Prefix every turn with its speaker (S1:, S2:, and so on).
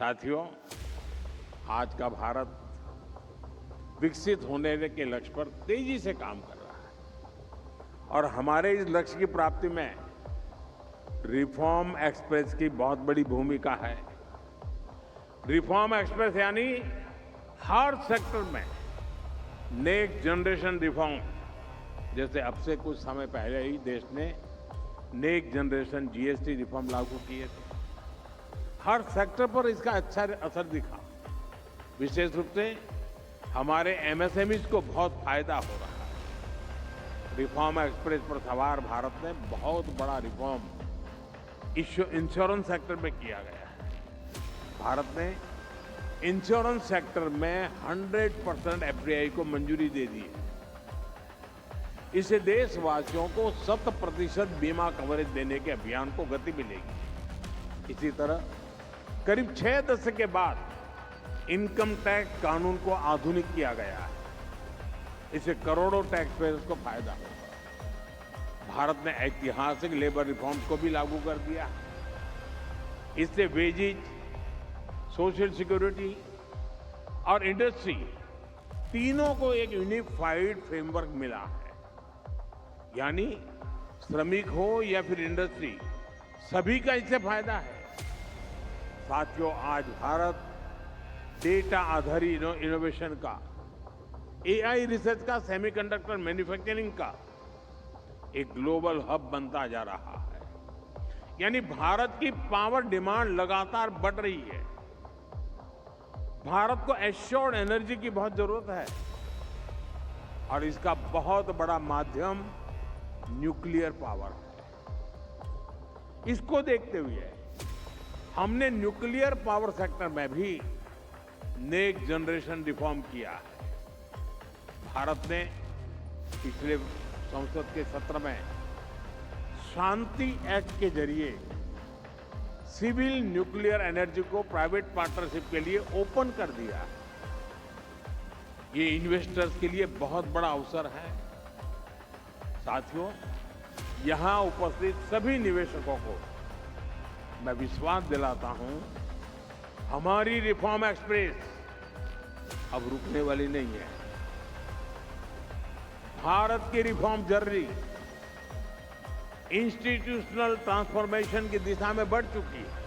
S1: साथियों, आज का भारत विकसित होने के लक्ष्य पर तेजी से काम कर रहा है और हमारे इस लक्ष्य की प्राप्ति में रिफॉर्म एक्सप्रेस की बहुत बड़ी भूमिका है। रिफॉर्म एक्सप्रेस यानी हर सेक्टर में नेक्स्ट जनरेशन रिफॉर्म, जैसे अब से कुछ समय पहले ही देश ने नेक्स्ट जनरेशन जीएसटी रिफॉर्म लागू किए थे। हर सेक्टर पर इसका अच्छा असर दिखा। विशेष रूप से हमारे एमएसएमईज को बहुत फायदा हो रहा है। रिफॉर्म एक्सप्रेस पर सवार भारत ने बहुत बड़ा रिफॉर्म इंश्योरेंस सेक्टर में किया गया है। भारत ने इंश्योरेंस सेक्टर में 100% एफडीआई को मंजूरी दे दी है। इससे देशवासियों को 100% बीमा कवरेज देने के अभियान को गति मिलेगी। इसी तरह करीब 6 दशक के बाद इनकम टैक्स कानून को आधुनिक किया गया है। इससे करोड़ों टैक्स पेयर्स को फायदा होगा। भारत ने ऐतिहासिक लेबर रिफॉर्म्स को भी लागू कर दिया। इससे वेजेज, सोशल सिक्योरिटी और इंडस्ट्री तीनों को एक यूनिफाइड फ्रेमवर्क मिला है। यानी श्रमिक हो या फिर इंडस्ट्री, सभी का इससे फायदा है। साथियों, आज भारत डेटा आधारित इनोवेशन का, एआई रिसर्च का, सेमीकंडक्टर मैन्युफैक्चरिंग का एक ग्लोबल हब बनता जा रहा है। यानी भारत की पावर डिमांड लगातार बढ़ रही है। भारत को एश्योर्ड एनर्जी की बहुत जरूरत है और इसका बहुत बड़ा माध्यम न्यूक्लियर पावर है। इसको देखते हुए हमने न्यूक्लियर पावर सेक्टर में भी नेक्स्ट जनरेशन रिफॉर्म किया है। भारत ने पिछले संसद के सत्र में शांति एक्ट के जरिए सिविल न्यूक्लियर एनर्जी को प्राइवेट पार्टनरशिप के लिए ओपन कर दिया। ये इन्वेस्टर्स के लिए बहुत बड़ा अवसर है। साथियों, यहां उपस्थित सभी निवेशकों को मैं विश्वास दिलाता हूं, हमारी रिफॉर्म एक्सप्रेस अब रुकने वाली नहीं है। भारत की रिफॉर्म जर्नी इंस्टीट्यूशनल ट्रांसफॉर्मेशन की दिशा में बढ़ चुकी है।